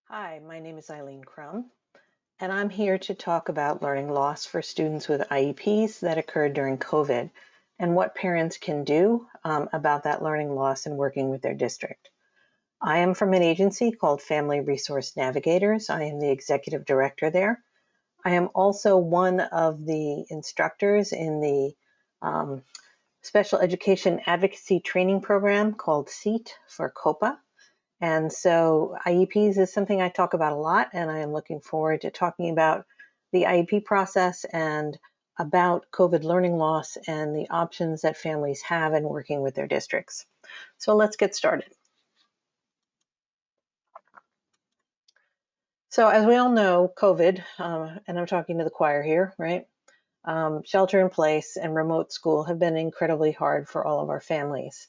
Hi, my name is Eileen Crumm, and I'm here to talk about learning loss for students with IEPs that occurred during COVID and what parents can do about that learning loss and working with their district. I am from an agency called Family Resource Navigators. I am the executive director there. I am also one of the instructors in the um, special education advocacy training program called SEAT for COPA. And so IEPs is something I talk about a lot, and I am looking forward to talking about the IEP process and about COVID learning loss and the options that families have in working with their districts. So let's get started. So as we all know, COVID, and I'm talking to the choir here, right? Shelter in place and remote school have been incredibly hard for all of our families.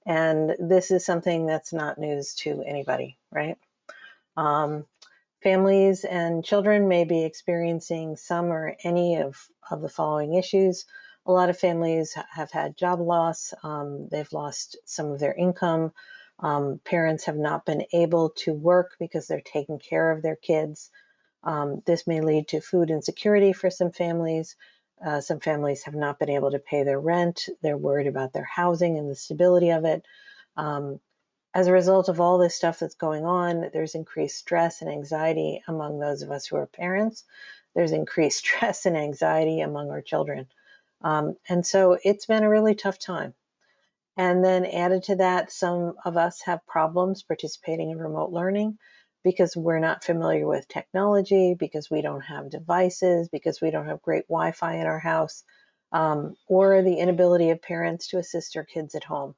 And this is something that's not news to anybody, right? Um, Families and children may be experiencing some or any of the following issues. A lot of families have had job loss. They've lost some of their income. Parents have not been able to work because they're taking care of their kids. This may lead to food insecurity for some families. Some families have not been able to pay their rent. They're worried about their housing and the stability of it. Um, as a result of all this stuff that's going on, there's increased stress and anxiety among those of us who are parents. There's increased stress and anxiety among our children. And so it's been a really tough time. And then added to that, some of us have problems participating in remote learning because we're not familiar with technology, because we don't have devices, because we don't have great Wi-Fi in our house, or the inability of parents to assist their kids at home.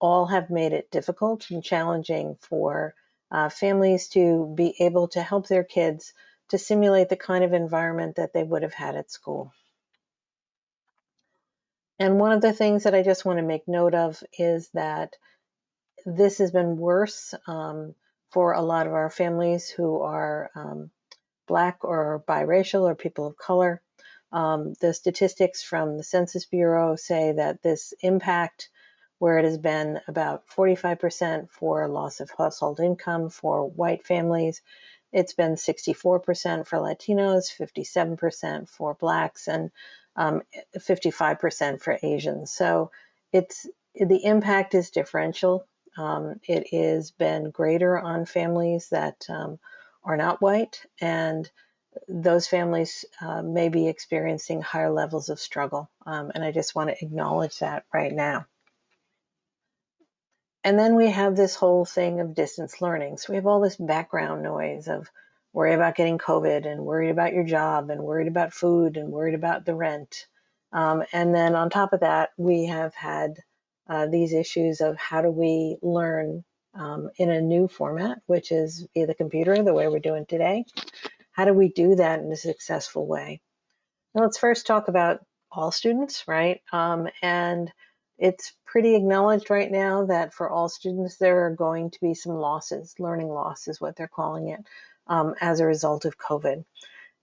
All have made it difficult and challenging for families to be able to help their kids to simulate the kind of environment that they would have had at school. And one of the things that I just want to make note of is that this has been worse for a lot of our families who are Black or biracial or people of color. The statistics from the Census Bureau say that this impact, where it has been about 45% for loss of household income for white families, it's been 64% for Latinos, 57% for Blacks, and 55% for Asians. So the impact is differential. It has been greater on families that are not white, and those families may be experiencing higher levels of struggle. And I just want to acknowledge that right now. And then we have this whole thing of distance learning. So we have all this background noise of worry about getting COVID and worried about your job and worried about food and worried about the rent. And then on top of that, we have had these issues of how do we learn in a new format, which is via the computer, the way we're doing today. How do we do that in a successful way? Now, let's first talk about all students, right? And it's pretty acknowledged right now that for all students, there are going to be some losses. Learning loss is what they're calling it, as a result of COVID.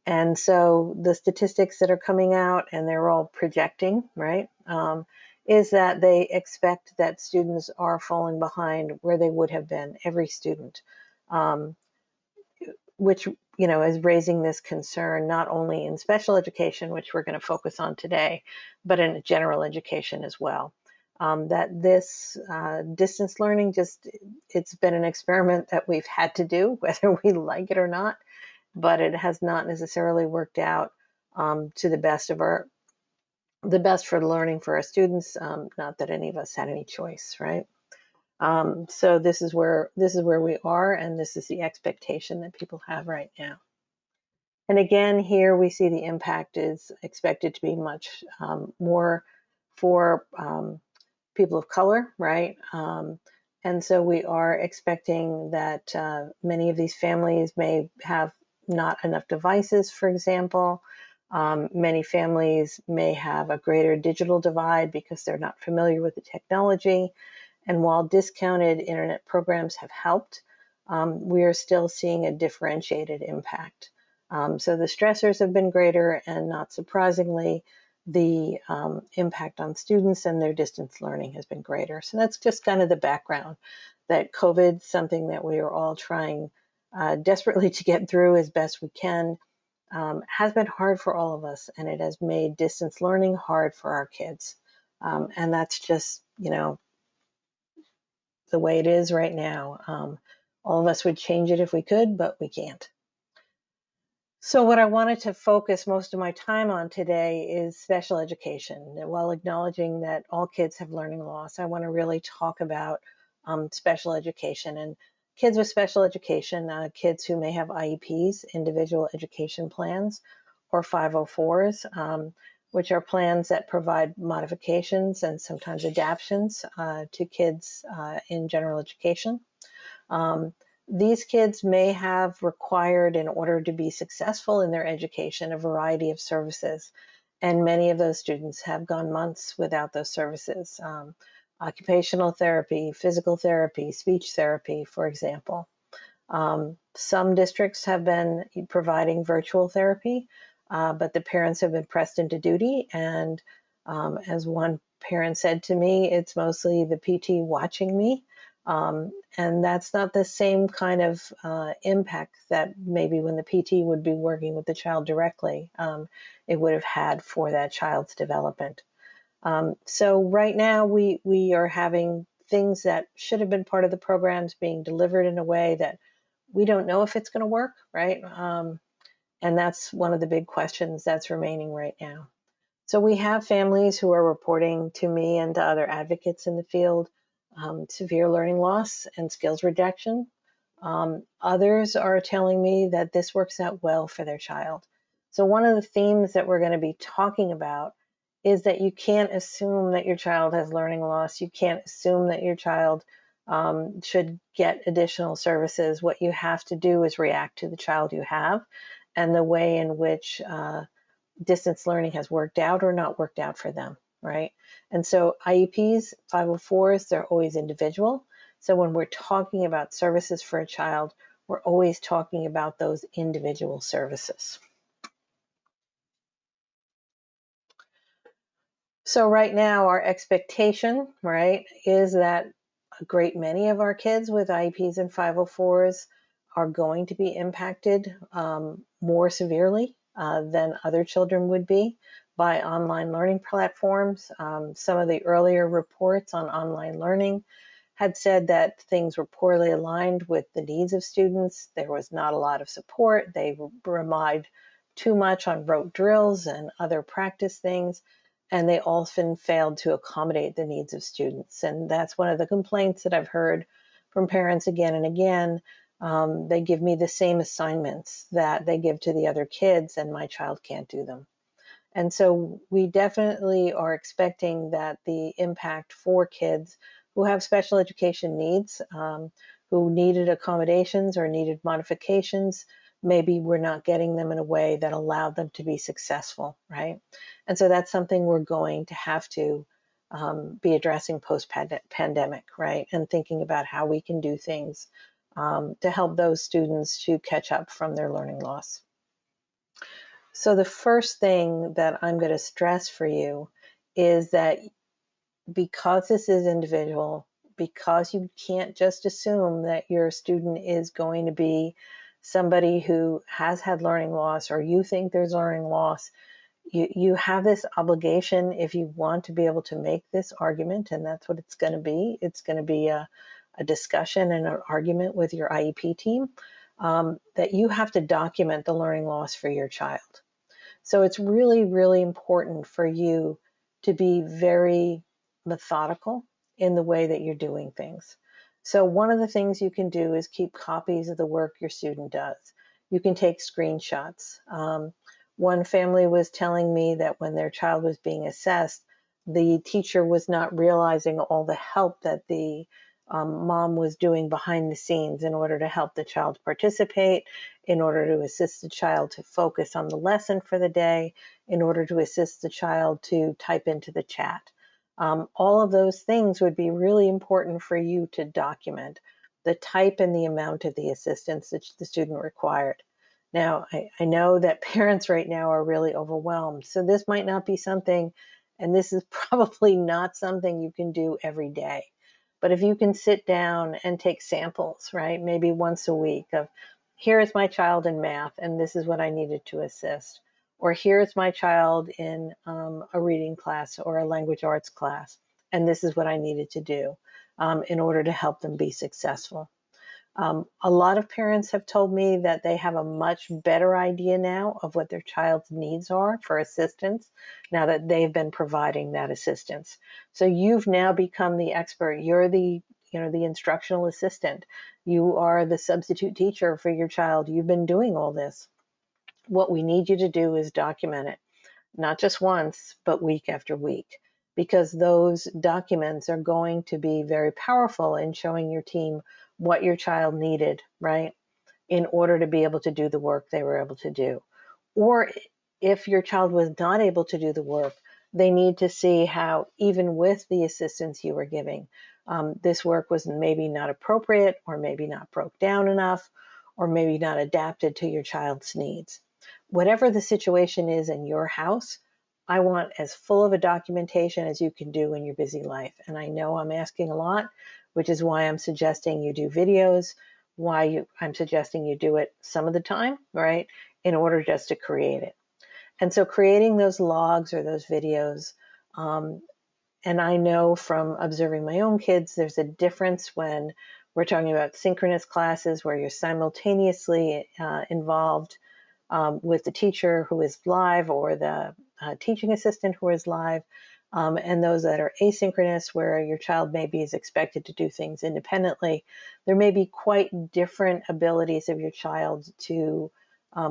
And so the statistics that are coming out, and they're all projecting, right, is that they expect that students are falling behind where they would have been, every student. Which is raising this concern not only in special education, which we're going to focus on today, but in general education as well. That this distance learning it's been an experiment that we've had to do, whether we like it or not, but it has not necessarily worked out to the best for learning for our students. Not that any of us had any choice, right? So this is where we are, and this is the expectation that people have right now. And again, here we see the impact is expected to be much more for people of color, right? And so we are expecting that many of these families may have not enough devices, for example. Many families may have a greater digital divide because they're not familiar with the technology. And while discounted internet programs have helped, we are still seeing a differentiated impact. So the stressors have been greater, and not surprisingly, the impact on students and their distance learning has been greater. So that's just kind of the background, that COVID's something that we are all trying desperately to get through as best we can, has been hard for all of us, and it has made distance learning hard for our kids. And that's just, the way it is right now. All of us would change it if we could, but we can't. So what I wanted to focus most of my time on today is special education. While acknowledging that all kids have learning loss, I want to really talk about special education and kids with special education, kids who may have IEPs, individual education plans, or 504s, which are plans that provide modifications and sometimes adaptations to kids in general education. These kids may have required, in order to be successful in their education, a variety of services. And many of those students have gone months without those services. Occupational therapy, physical therapy, speech therapy, for example. Some districts have been providing virtual therapy, but the parents have been pressed into duty. And as one parent said to me, it's mostly the PT watching me. And that's not the same kind of impact that maybe when the PT would be working with the child directly, it would have had for that child's development. So right now we are having things that should have been part of the programs being delivered in a way that we don't know if it's going to work, right? And that's one of the big questions that's remaining right now. So we have families who are reporting to me and to other advocates in the field severe learning loss and skills reduction. Others are telling me that this works out well for their child. So one of the themes that we're going to be talking about is that you can't assume that your child has learning loss. You can't assume that your child should get additional services. What you have to do is react to the child you have and the way in which distance learning has worked out or not worked out for them, right? And so IEPs, 504s, they're always individual. So when we're talking about services for a child, we're always talking about those individual services. So right now, our expectation, right, is that a great many of our kids with IEPs and 504s are going to be impacted more severely than other children would be by online learning platforms. Some of the earlier reports on online learning had said that things were poorly aligned with the needs of students. There was not a lot of support. They relied too much on rote drills and other practice things, and they often failed to accommodate the needs of students. And that's one of the complaints that I've heard from parents again and again. They give me the same assignments that they give to the other kids, and my child can't do them. And so we definitely are expecting that the impact for kids who have special education needs, who needed accommodations or needed modifications, maybe we're not getting them in a way that allowed them to be successful, right? And so that's something we're going to have to be addressing post-pandemic, right? And thinking about how we can do things to help those students to catch up from their learning loss. So the first thing that I'm going to stress for you is that because this is individual, because you can't just assume that your student is going to be somebody who has had learning loss or you think there's learning loss, you have this obligation, if you want to be able to make this argument, and that's what it's going to be. It's going to be a discussion and an argument with your IEP team, that you have to document the learning loss for your child. So it's really, really important for you to be very methodical in the way that you're doing things. So one of the things you can do is keep copies of the work your student does. You can take screenshots. One family was telling me that when their child was being assessed, the teacher was not realizing all the help that the mom was doing behind the scenes in order to help the child participate, in order to assist the child to focus on the lesson for the day, in order to assist the child to type into the chat. All of those things would be really important for you to document, the type and the amount of the assistance that the student required. Now, I know that parents right now are really overwhelmed, so this might not be something, and this is probably not something you can do every day. But if you can sit down and take samples, right, maybe once a week of here is my child in math, and this is what I needed to assist. Or here is my child in a reading class or a language arts class, and this is what I needed to do in order to help them be successful. A lot of parents have told me that they have a much better idea now of what their child's needs are for assistance now that they've been providing that assistance. So you've now become the expert. You're the the instructional assistant. You are the substitute teacher for your child. You've been doing all this. What we need you to do is document it, not just once, but week after week, because those documents are going to be very powerful in showing your team what your child needed, right, in order to be able to do the work they were able to do. Or if your child was not able to do the work, they need to see how, even with the assistance you were giving, this work was maybe not appropriate, or maybe not broke down enough, or maybe not adapted to your child's needs. Whatever the situation is in your house, I want as full of a documentation as you can do in your busy life. And I know I'm asking a lot, which is why I'm suggesting you do videos, I'm suggesting you do it some of the time, right, in order just to create it. And so creating those logs or those videos, and I know from observing my own kids, there's a difference when we're talking about synchronous classes where you're simultaneously involved with the teacher who is live, or the teaching assistant who is live, and those that are asynchronous, where your child maybe is expected to do things independently. There may be quite different abilities of your child to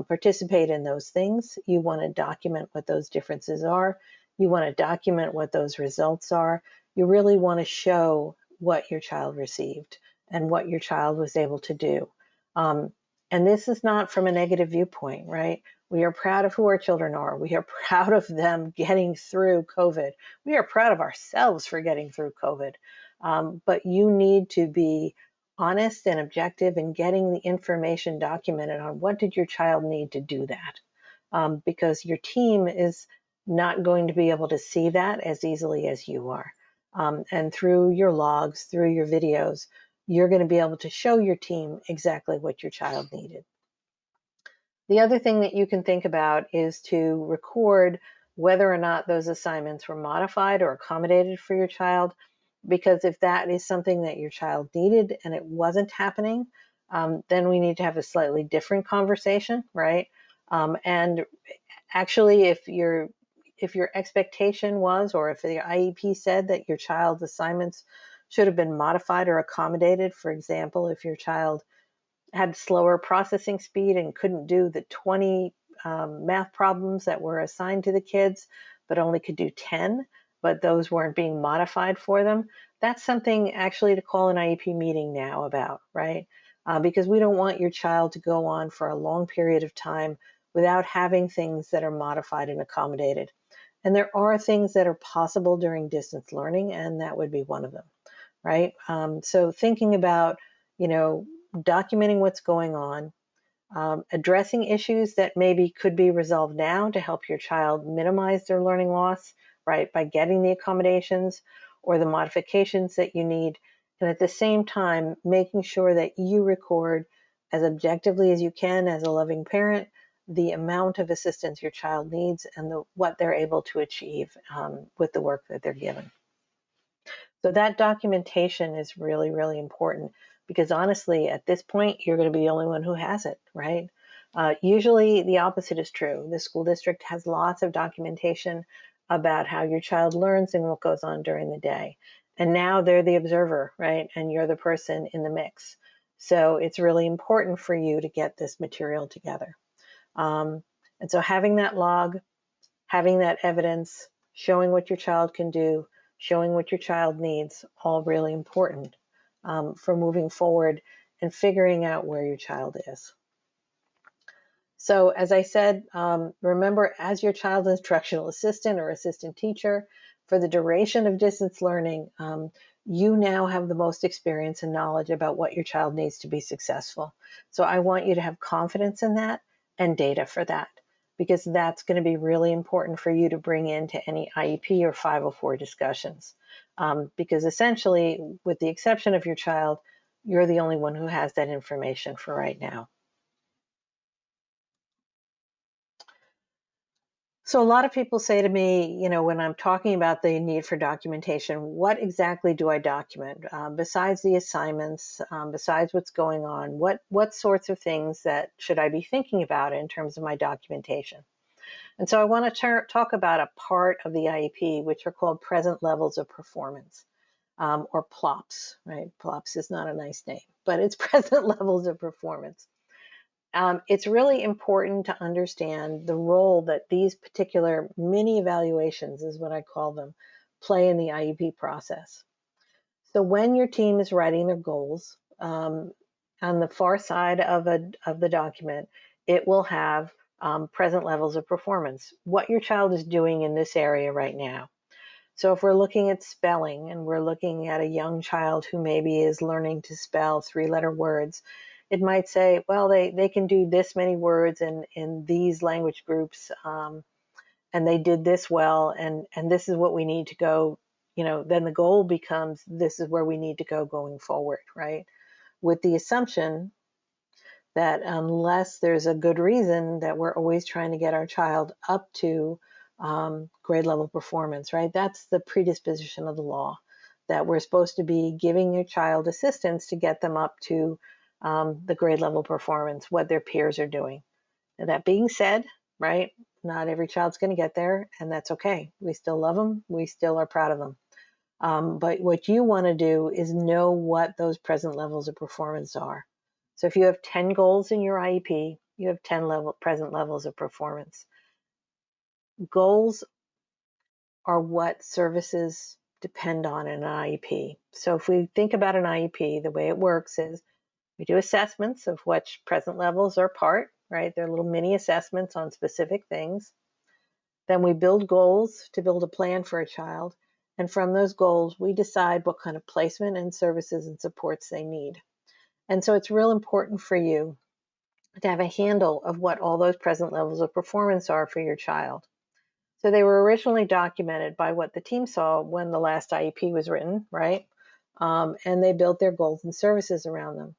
participate in those things. You want to document what those differences are. You want to document what those results are. You really want to show what your child received and what your child was able to do. And this is not from a negative viewpoint, right? We are proud of who our children are. We are proud of them getting through COVID. We are proud of ourselves for getting through COVID. But you need to be honest and objective in getting the information documented on what did your child need to do that. Because your team is not going to be able to see that as easily as you are. And through your logs, through your videos, you're going to be able to show your team exactly what your child needed. The other thing that you can think about is to record whether or not those assignments were modified or accommodated for your child, because if that is something that your child needed and it wasn't happening, then we need to have a slightly different conversation, right? And actually, if your expectation was, or if the IEP said that your child's assignments should have been modified or accommodated, for example, if your child had slower processing speed and couldn't do the 20 math problems that were assigned to the kids, but only could do 10, but those weren't being modified for them, that's something actually to call an IEP meeting now about, right? Because we don't want your child to go on for a long period of time without having things that are modified and accommodated. And there are things that are possible during distance learning, and that would be one of them, right? So thinking about, documenting what's going on, addressing issues that maybe could be resolved now to help your child minimize their learning loss, right, by getting the accommodations or the modifications that you need. And at the same time, making sure that you record as objectively as you can as a loving parent the amount of assistance your child needs and what they're able to achieve with the work that they're given. So that documentation is really, really important, because honestly, at this point, you're going to be the only one who has it, right? Usually the opposite is true. The school district has lots of documentation about how your child learns and what goes on during the day. And now they're the observer, right? And you're the person in the mix. So it's really important for you to get this material together. And so having that log, having that evidence, showing what your child can do, showing what your child needs, all really important for moving forward and figuring out where your child is. So as I said, remember, as your child's instructional assistant or assistant teacher, for the duration of distance learning, you now have the most experience and knowledge about what your child needs to be successful. So I want you to have confidence in that and data for that, because that's going to be really important for you to bring into any IEP or 504 discussions. Because essentially, with the exception of your child, you're the only one who has that information for right now. So a lot of people say to me, when I'm talking about the need for documentation, what exactly do I document besides the assignments, besides what's going on? What sorts of things that should I be thinking about in terms of my documentation? And so I want to talk about a part of the IEP, which are called present levels of performance, or PLOPs, right? PLOPs is not a nice name, but it's present levels of performance. It's really important to understand the role that these particular mini evaluations, is what I call them, play in the IEP process. So when your team is writing their goals, on the far side of the document, it will have present levels of performance, what your child is doing in this area right now. So if we're looking at spelling and we're looking at a young child who maybe is learning to spell 3-letter words, it might say, well, they can do this many words in these language groups, and they did this well, and this is what we need to go, then the goal becomes, this is where we need to go going forward, right? With the assumption that unless there's a good reason that we're always trying to get our child up to grade level performance, right? That's the predisposition of the law, that we're supposed to be giving your child assistance to get them up to the grade level performance, what their peers are doing. Now, that being said, right, not every child's going to get there, and that's okay. We still love them. We still are proud of them. But what you want to do is know what those present levels of performance are. So if you have 10 goals in your IEP, you have 10 present levels of performance. Goals are what services depend on in an IEP. So if we think about an IEP, the way it works is we do assessments of which present levels are part, right? They're little mini assessments on specific things. Then we build goals to build a plan for a child. And from those goals, we decide what kind of placement and services and supports they need. And so it's real important for you to have a handle of what all those present levels of performance are for your child. So they were originally documented by what the team saw when the last IEP was written, right? And they built their goals and services around them.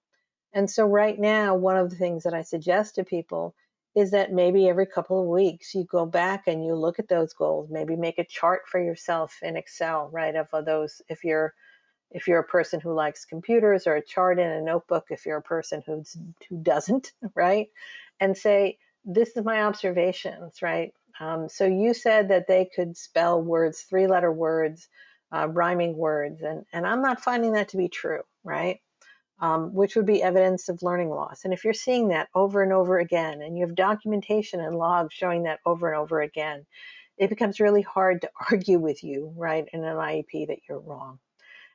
And so right now, one of the things that I suggest to people is that maybe every couple of weeks you go back and you look at those goals, maybe make a chart for yourself in Excel, right, of those, if you're a person who likes computers, or a chart in a notebook if you're a person who doesn't, right? And say, this is my observations, right? So you said that they could spell words, 3-letter words, rhyming words, and I'm not finding that to be true, right? Which would be evidence of learning loss. And if you're seeing that over and over again, and you have documentation and logs showing that over and over again, it becomes really hard to argue with you, right, in an IEP that you're wrong.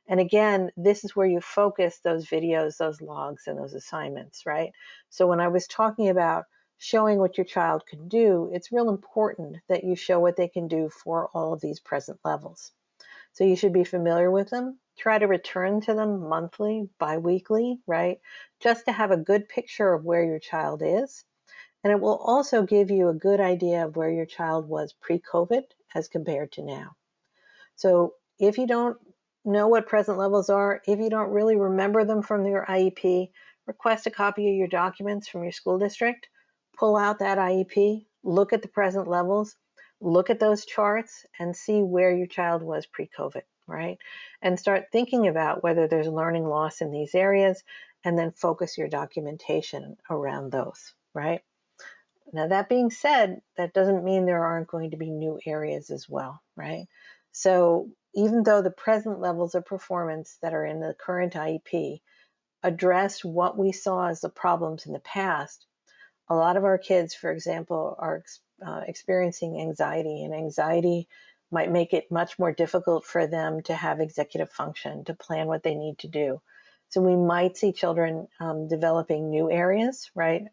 And again, this is where you focus those videos, those logs, and those assignments, right? So when I was talking about showing what your child can do, it's real important that you show what they can do for all of these present levels. So you should be familiar with them. Try to return to them monthly, bi-weekly, right? Just to have a good picture of where your child is. And it will also give you a good idea of where your child was pre-COVID as compared to now. So if you don't know what present levels are, if you don't really remember them from your IEP, request a copy of your documents from your school district, pull out that IEP, look at the present levels, look at those charts, and see where your child was pre-COVID, right? And start thinking about whether there's learning loss in these areas, and then focus your documentation around those, right? Now, that being said, that doesn't mean there aren't going to be new areas as well, right? So even though the present levels of performance that are in the current IEP address what we saw as the problems in the past, a lot of our kids, for example, are experiencing anxiety, and anxiety might make it much more difficult for them to have executive function, to plan what they need to do. So we might see children developing new areas, right,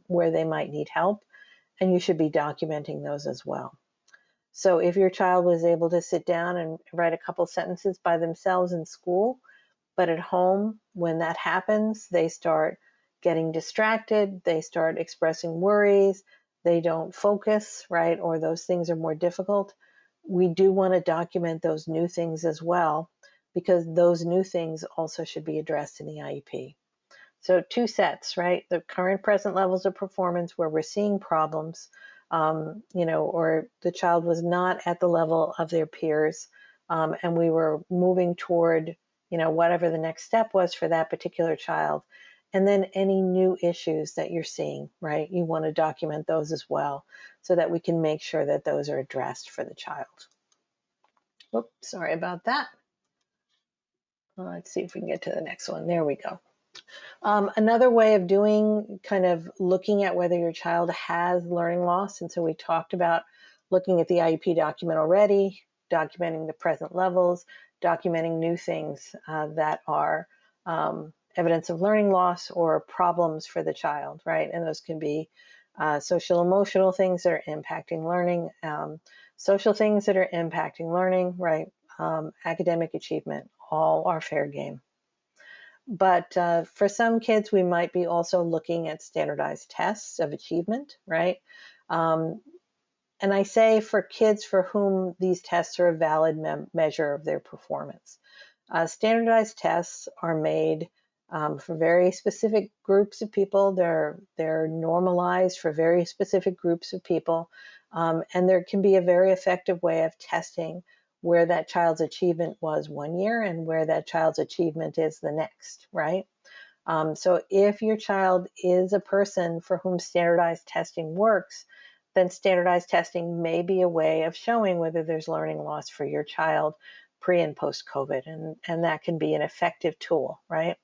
where they might need help, and you should be documenting those as well. So if your child was able to sit down and write a couple sentences by themselves in school, but at home, when that happens, they start getting distracted, they start expressing worries, they don't focus, right, or those things are more difficult, we do want to document those new things as well, because those new things also should be addressed in the IEP. So 2 sets, right? The current present levels of performance where we're seeing problems, or the child was not at the level of their peers, and we were moving toward, whatever the next step was for that particular child. And then any new issues that you're seeing, right? You want to document those as well so that we can make sure that those are addressed for the child. Oops, sorry about that. Let's see if we can get to the next one. There we go. Another way of doing, kind of looking at whether your child has learning loss, and so we talked about looking at the IEP document already, documenting the present levels, documenting new things that are evidence of learning loss or problems for the child, right? And those can be social emotional things that are impacting learning, social things that are impacting learning, right? Academic achievement, all are fair game. But for some kids, we might be also looking at standardized tests of achievement, right? And I say for kids for whom these tests are a valid measure of their performance. Standardized tests are made for very specific groups of people. They're normalized for very specific groups of people. And there can be a very effective way of testing where that child's achievement was one year and where that child's achievement is the next, right? So if your child is a person for whom standardized testing works, then standardized testing may be a way of showing whether there's learning loss for your child pre and post COVID, and that can be an effective tool, right?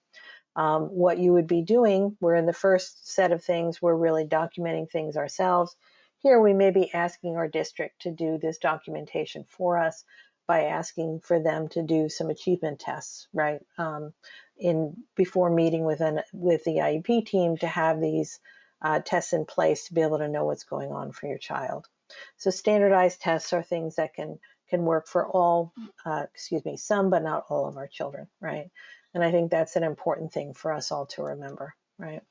What you would be doing, we're in the first set of things, we're really documenting things ourselves. Here we may be asking our district to do this documentation for us by asking for them to do some achievement tests, right? Before meeting with the IEP team to have these tests in place to be able to know what's going on for your child. So standardized tests are things that can work for all, some but not all of our children, right? And I think that's an important thing for us all to remember, right?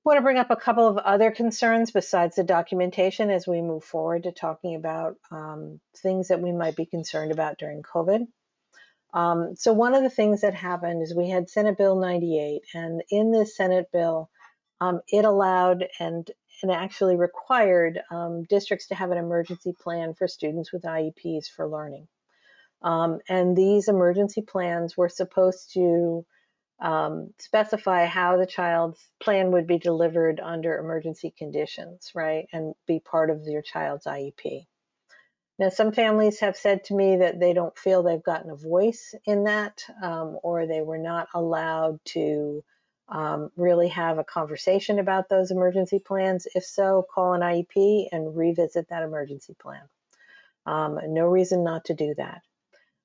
I want to bring up a couple of other concerns besides the documentation as we move forward to talking about things that we might be concerned about during COVID. So one of the things that happened is we had Senate Bill 98, and in this Senate bill, it allowed and actually required districts to have an emergency plan for students with IEPs for learning. And these emergency plans were supposed to specify how the child's plan would be delivered under emergency conditions, right? And be part of your child's IEP. Now, some families have said to me that they don't feel they've gotten a voice in that, or they were not allowed to really have a conversation about those emergency plans. If so, call an IEP and revisit that emergency plan. No reason not to do that.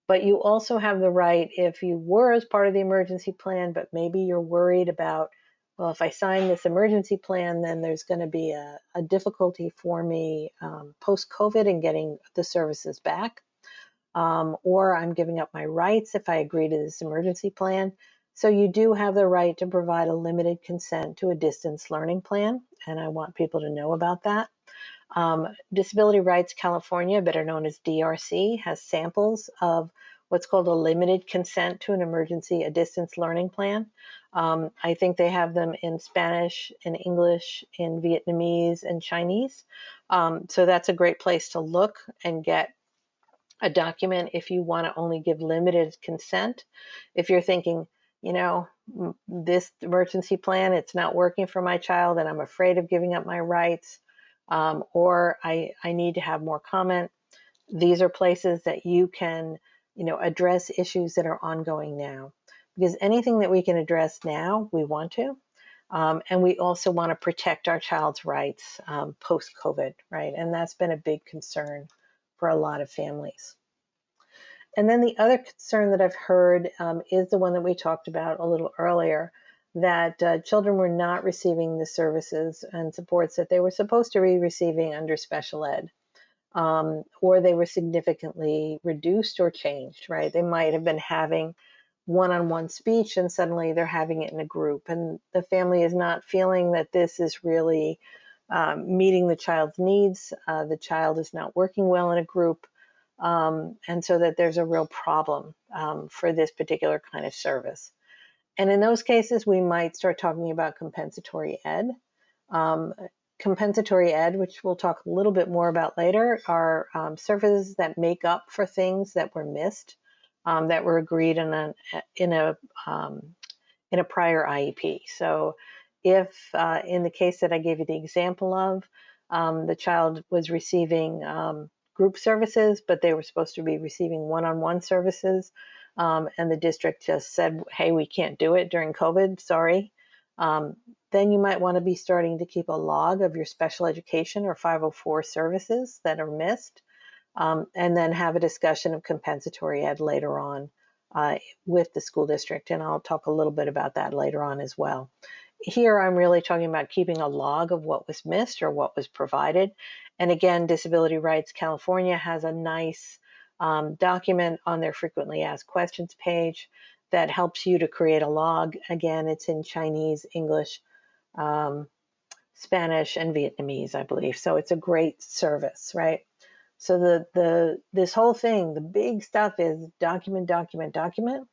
But you also have the right, if you were as part of the emergency plan, but maybe you're worried about, well, if I sign this emergency plan, then there's going to be a difficulty for me post-COVID in getting the services back, or I'm giving up my rights if I agree to this emergency plan. So you do have the right to provide a limited consent to a distance learning plan, and I want people to know about that. Disability Rights California, better known as DRC, has samples of what's called a limited consent to an emergency, a distance learning plan. I think they have them in Spanish, in English, in Vietnamese, and Chinese. So that's a great place to look and get a document if you want to only give limited consent. If you're thinking, this emergency plan, it's not working for my child and I'm afraid of giving up my rights, or I need to have more comment. These are places that you can, address issues that are ongoing now. Because anything that we can address now, we want to. And we also want to protect our child's rights post-COVID, right? And that's been a big concern for a lot of families. And then the other concern that I've heard is the one that we talked about a little earlier, that children were not receiving the services and supports that they were supposed to be receiving under special ed, or they were significantly reduced or changed, right? They might have been having one-on-one speech and suddenly they're having it in a group, and the family is not feeling that this is really meeting the child's needs. The child is not working well in a group, and so that there's a real problem for this particular kind of service. And in those cases, we might start talking about compensatory ed. compensatory ed, which we'll talk a little bit more about later, are services that make up for things that were missed, that were agreed in a prior IEP. So if in the case that I gave you the example of, the child was receiving group services, but they were supposed to be receiving one-on-one services, and the district just said, hey, we can't do it during COVID, sorry. Then you might want to be starting to keep a log of your special education or 504 services that are missed, and then have a discussion of compensatory ed later on with the school district. And I'll talk a little bit about that later on as well. Here, I'm really talking about keeping a log of what was missed or what was provided. And again, Disability Rights California has a nice document on their frequently asked questions page that helps you to create a log. Again, it's in Chinese, English, Spanish, and Vietnamese, I believe. So it's a great service, right? So this whole thing, the big stuff is document, document, document.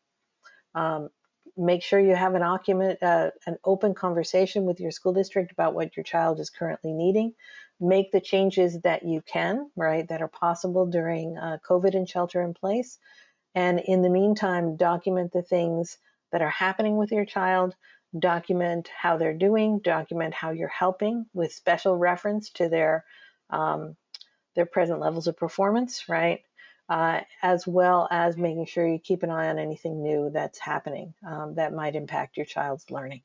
Make sure you have an open conversation with your school district about what your child is currently needing. Make the changes that you can, right, that are possible during COVID and shelter in place. And in the meantime, document the things that are happening with your child, document how they're doing, document how you're helping with special reference to their present levels of performance, right? As well as making sure you keep an eye on anything new that's happening that might impact your child's learning.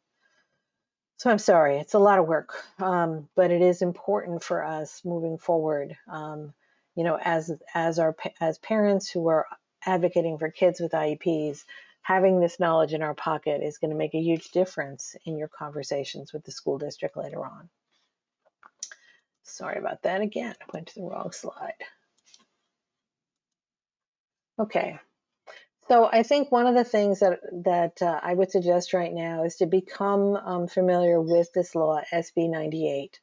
So I'm sorry, it's a lot of work, but it is important for us moving forward. You know, as parents who are advocating for kids with IEPs, having this knowledge in our pocket is going to make a huge difference in your conversations with the school district later on. Sorry about that again, I went to the wrong slide. Okay, so I think one of the things that I would suggest right now is to become familiar with this law, SB 98,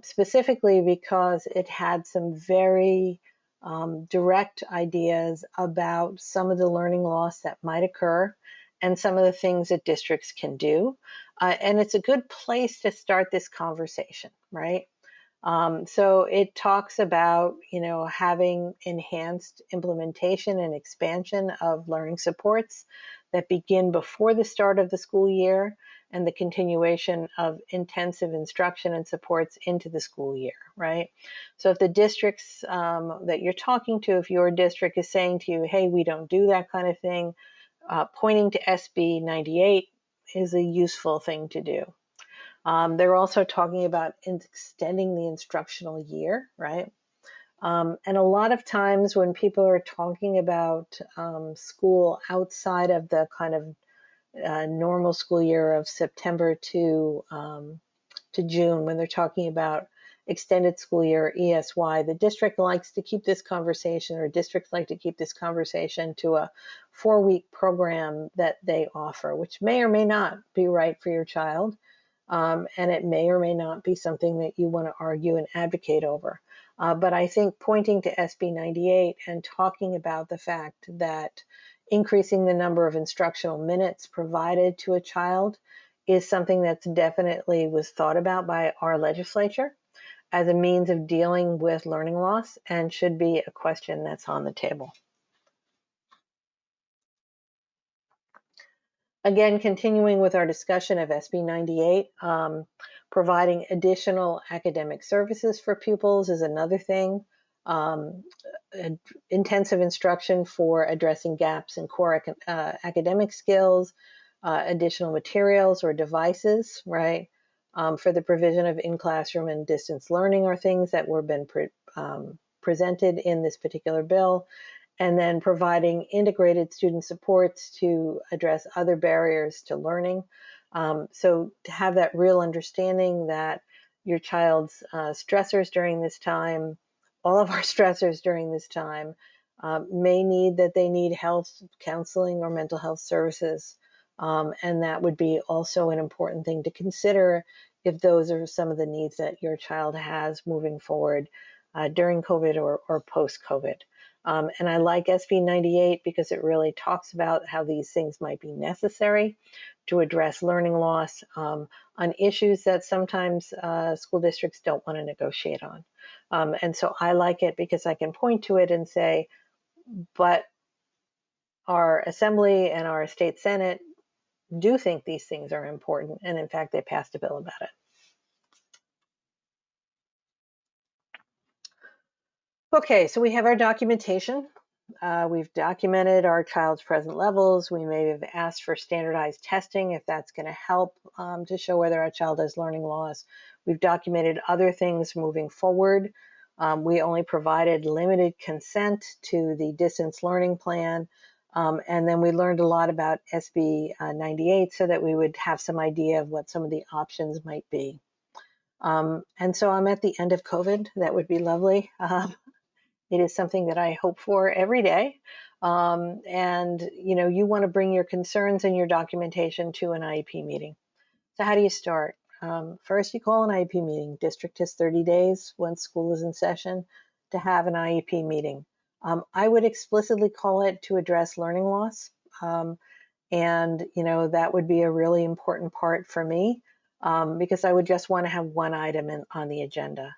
specifically because it had some very direct ideas about some of the learning loss that might occur and some of the things that districts can do. And it's a good place to start this conversation, right? So it talks about, you know, having enhanced implementation and expansion of learning supports that begin before the start of the school year and the continuation of intensive instruction and supports into the school year, right? So if the districts that you're talking to, if your district is saying to you, hey, we don't do that kind of thing, pointing to SB 98 is a useful thing to do. They're also talking about extending the instructional year, right? And a lot of times when people are talking about school outside of the kind of normal school year of September to June, when they're talking about extended school year, ESY, the district likes to keep this conversation, or districts like to keep this conversation to a 4-week program that they offer, which may or may not be right for your child. And it may or may not be something that you want to argue and advocate over. But I think pointing to SB 98 and talking about the fact that increasing the number of instructional minutes provided to a child is something that's definitely was thought about by our legislature as a means of dealing with learning loss and should be a question that's on the table. Again, continuing with our discussion of SB 98, providing additional academic services for pupils is another thing. Intensive instruction for addressing gaps in core academic skills, additional materials or devices, right? For the provision of in-classroom and distance learning are things that were been presented in this particular bill. And then providing integrated student supports to address other barriers to learning. So to have that real understanding that your child's stressors during this time, all of our stressors during this time, may need that they need health counseling or mental health services. And that would be also an important thing to consider if those are some of the needs that your child has moving forward during COVID or post-COVID. And I like SB 98 because it really talks about how these things might be necessary to address learning loss on issues that sometimes school districts don't want to negotiate on. And so I like it because I can point to it and say, but our assembly and our state senate do think these things are important. And in fact, they passed a bill about it. Okay, so we have our documentation. We've documented our child's present levels. We may have asked for standardized testing if that's going to help to show whether our child has learning loss. We've documented other things moving forward. We only provided limited consent to the distance learning plan. And then we learned a lot about SB 98 so that we would have some idea of what some of the options might be. And so I'm at the end of COVID. That would be lovely. It is something that I hope for every day. And you want to bring your concerns and your documentation to an IEP meeting. So how do you start? First, you call an IEP meeting. District has 30 days once school is in session to have an IEP meeting. I would explicitly call it to address learning loss. And that would be a really important part for me because I would just want to have one item on the agenda.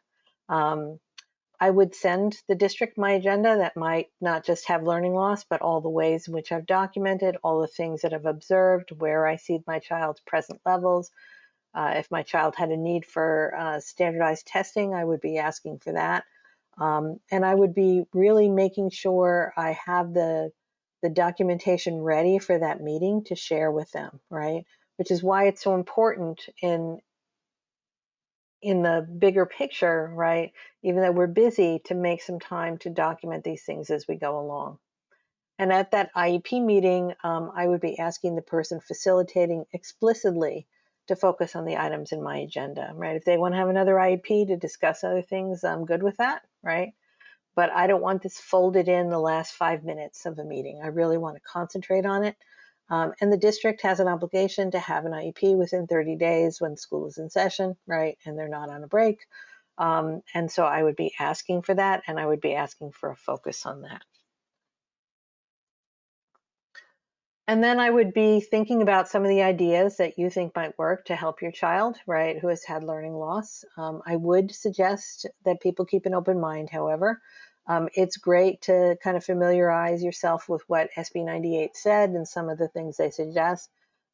I would send the district my agenda that might not just have learning loss, but all the ways in which I've documented, all the things that I've observed, where I see my child's present levels. If my child had a need for standardized testing, I would be asking for that. And I would be really making sure I have the documentation ready for that meeting to share with them, right? Which is why it's so important in the bigger picture, right? Even though we're busy, to make some time to document these things as we go along. And at that IEP meeting, I would be asking the person facilitating explicitly to focus on the items in my agenda, right? If they want to have another IEP to discuss other things, I'm good with that, right? But I don't want this folded in the last 5 minutes of a meeting. I really want to concentrate on it. And the district has an obligation to have an IEP within 30 days when school is in session, right? And they're not on a break. And so I would be asking for that, and I would be asking for a focus on that. And then I would be thinking about some of the ideas that you think might work to help your child, right, who has had learning loss. I would suggest that people keep an open mind, however. It's great to kind of familiarize yourself with what SB 98 said and some of the things they suggest.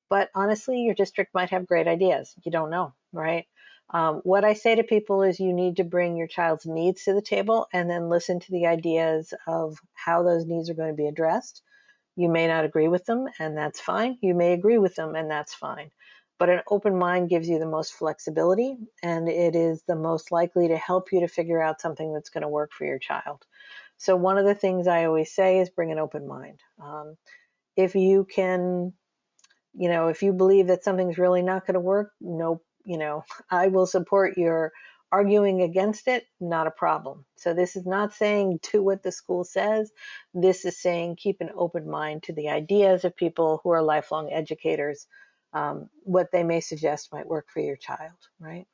But honestly, your district might have great ideas. You don't know, right? What I say to people is you need to bring your child's needs to the table and then listen to the ideas of how those needs are going to be addressed. You may not agree with them, and that's fine. You may agree with them, and that's fine. But an open mind gives you the most flexibility, and it is the most likely to help you to figure out something that's going to work for your child. So one of the things I always say is bring an open mind. If you can, if you believe that something's really not going to work, no, I will support your arguing against it, not a problem. So this is not saying do what the school says. This is saying keep an open mind to the ideas of people who are lifelong educators, what they may suggest might work for your child, right?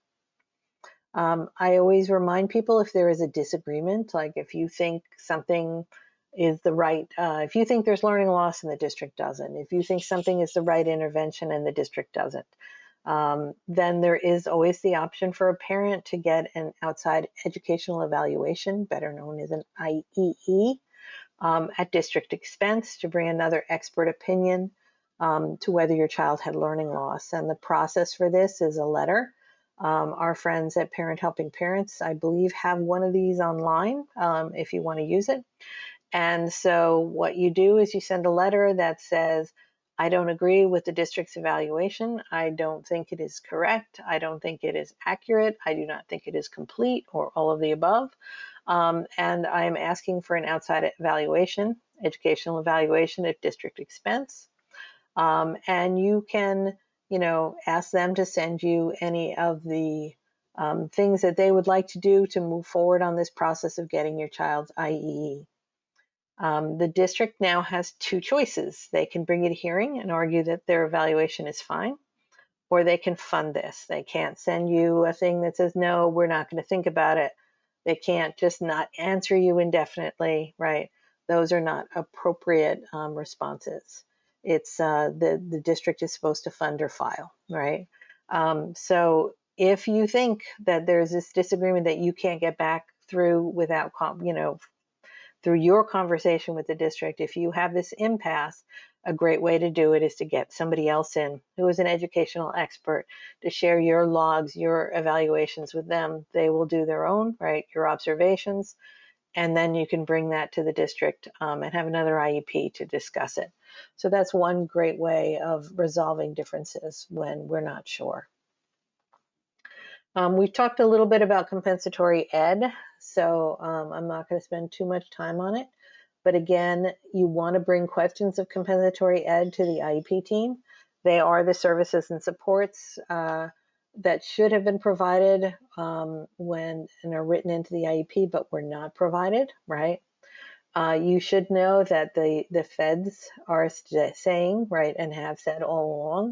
I always remind people if there is a disagreement, like if you think something is the right, if you think there's learning loss and the district doesn't, if you think something is the right intervention and the district doesn't, then there is always the option for a parent to get an outside educational evaluation, better known as an IEE, at district expense to bring another expert opinion to whether your child had learning loss. And the process for this is a letter. Our friends at Parent Helping Parents, I believe, have one of these online if you want to use it. And so what you do is you send a letter that says, I don't agree with the district's evaluation. I don't think it is correct. I don't think it is accurate. I do not think it is complete, or all of the above. And I am asking for an outside evaluation, educational evaluation at district expense. And you can, ask them to send you any of the things that they would like to do to move forward on this process of getting your child's IEE. The district now has two choices. They can bring you to hearing and argue that their evaluation is fine, or they can fund this. They can't send you a thing that says, no, we're not going to think about it. They can't just not answer you indefinitely, right? those are not appropriate responses. It's the district is supposed to fund or file, right? So if you think that there's this disagreement that you can't get back through without, through your conversation with the district, if you have this impasse, a great way to do it is to get somebody else in who is an educational expert to share your logs, your evaluations with them. They will do their own, right? Your observations, and then you can bring that to the district and have another IEP to discuss it. So that's one great way of resolving differences when we're not sure. We've talked a little bit about compensatory ed, so I'm not going to spend too much time on it. But again, you want to bring questions of compensatory ed to the IEP team. They are the services and supports that should have been provided when and are written into the IEP, but were not provided, right? You should know that the feds are saying, right, and have said all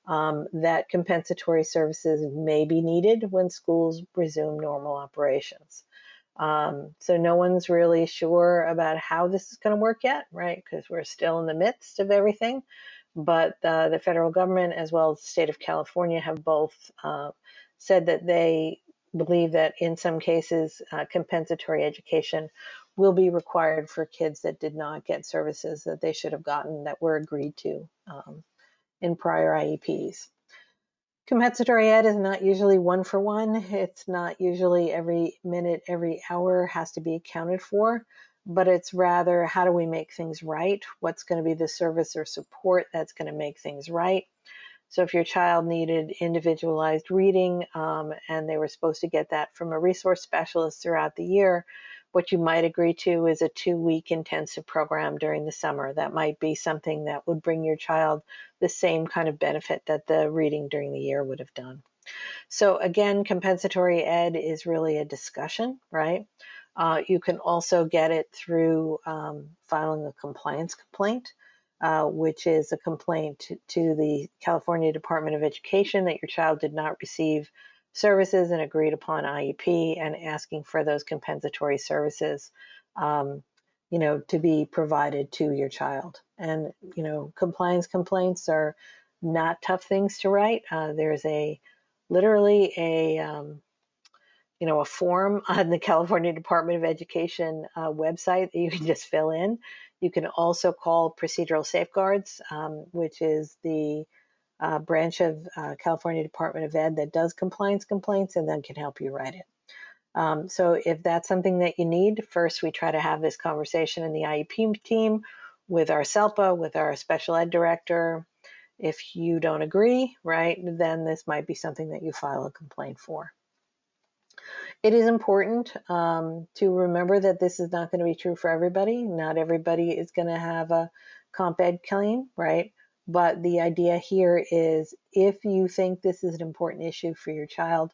along, that compensatory services may be needed when schools resume normal operations. So no one's really sure about how this is going to work yet, right? Because we're still in the midst of everything. But the federal government, as well as the state of California, have both said that they believe that in some cases, compensatory education will be required for kids that did not get services that they should have gotten that were agreed to in prior IEPs. Compensatory ed is not usually one for one. It's not usually every minute, every hour has to be accounted for, but it's rather how do we make things right? What's going to be the service or support that's going to make things right? So if your child needed individualized reading and they were supposed to get that from a resource specialist throughout the year, what you might agree to is a 2-week intensive program during the summer. That might be something that would bring your child the same kind of benefit that the reading during the year would have done. So again, compensatory ed is really a discussion, right? You can also get it through filing a compliance complaint, which is a complaint to the California Department of Education that your child did not receive services and agreed upon IEP, and asking for those compensatory services, to be provided to your child. And, compliance complaints are not tough things to write. There's literally a form on the California Department of Education website that you can just fill in. You can also call Procedural Safeguards, which is the branch of California Department of Ed that does compliance complaints and then can help you write it. So if that's something that you need, first we try to have this conversation in the IEP team with our SELPA, with our special ed director. If you don't agree, right, then this might be something that you file a complaint for. It is important to remember that this is not going to be true for everybody. Not everybody is going to have a comp ed claim, right? But the idea here is if you think this is an important issue for your child,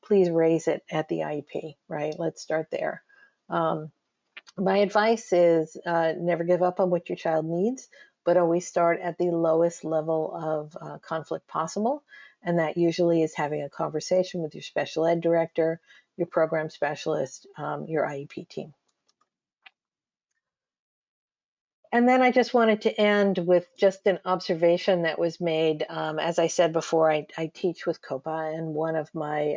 please raise it at the IEP, right? Let's start there. My advice is never give up on what your child needs, but always start at the lowest level of conflict possible. And that usually is having a conversation with your special ed director, your program specialist, your IEP team. And then I just wanted to end with just an observation that was made. As I said before, I teach with COPA, and one of my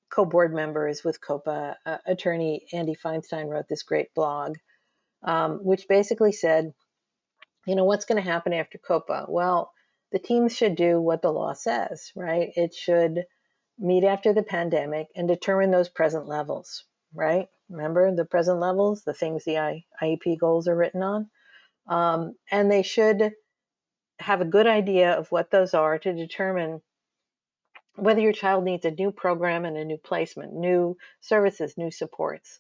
co-board members with COPA, attorney Andy Feinstein, wrote this great blog, which basically said, what's going to happen after COPA? Well, the teams should do what the law says, right? It should meet after the pandemic and determine those present levels, right? Remember the present levels, the things the IEP goals are written on? And they should have a good idea of what those are to determine whether your child needs a new program and a new placement, new services, new supports.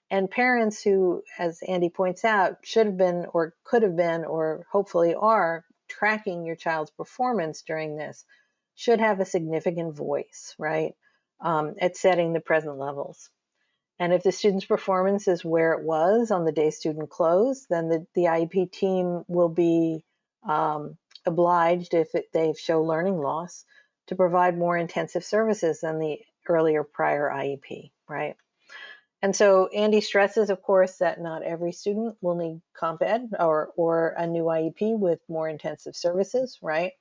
And parents who, as Andy points out, should have been or could have been or hopefully are tracking your child's performance during this should have a significant voice, right, at setting the present levels. And if the student's performance is where it was on the day student closed, then the IEP team will be obliged, if they show learning loss, to provide more intensive services than the earlier prior IEP, right? And so Andy stresses, of course, that not every student will need comp ed or a new IEP with more intensive services, right?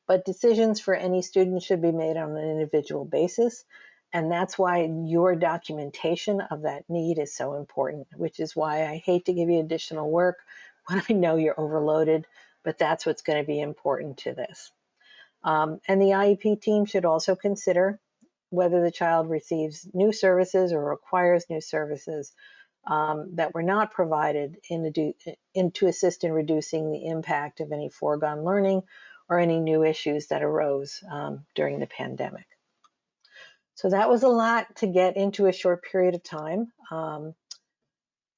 But decisions for any student should be made on an individual basis. And that's why your documentation of that need is so important, which is why I hate to give you additional work when I know you're overloaded, but that's what's going to be important to this. And the IEP team should also consider whether the child receives new services or requires new services that were not provided to assist in reducing the impact of any foregone learning or any new issues that arose during the pandemic. So that was a lot to get into a short period of time.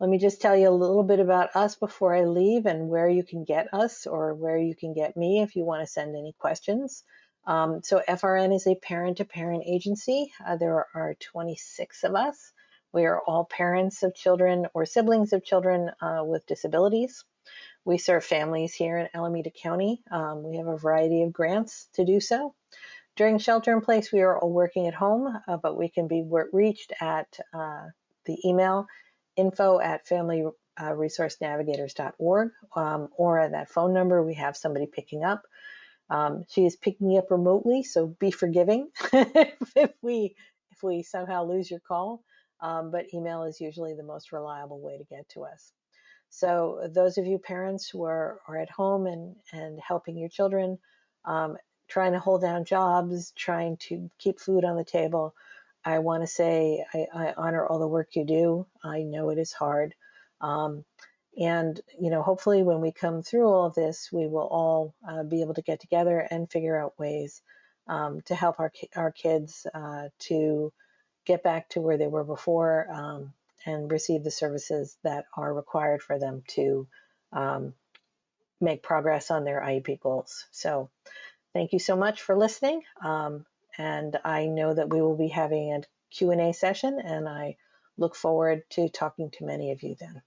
Let me just tell you a little bit about us before I leave and where you can get us or where you can get me if you want to send any questions. So FRN is a parent-to-parent agency. There are 26 of us. We are all parents of children or siblings of children with disabilities. We serve families here in Alameda County. We have a variety of grants to do so. During shelter in place, we are all working at home, but we can be reached at the email info@familyresourcenavigators.org or at that phone number. We have somebody picking up. She is picking up remotely, so be forgiving if we somehow lose your call. But email is usually the most reliable way to get to us. So those of you parents who are at home and helping your children, trying to hold down jobs, trying to keep food on the table, I want to say I honor all the work you do. I know it is hard. And, hopefully when we come through all of this, we will all be able to get together and figure out ways to help our kids to get back to where they were before and receive the services that are required for them to make progress on their IEP goals. So thank you so much for listening. And I know that we will be having a Q&A session, and I look forward to talking to many of you then.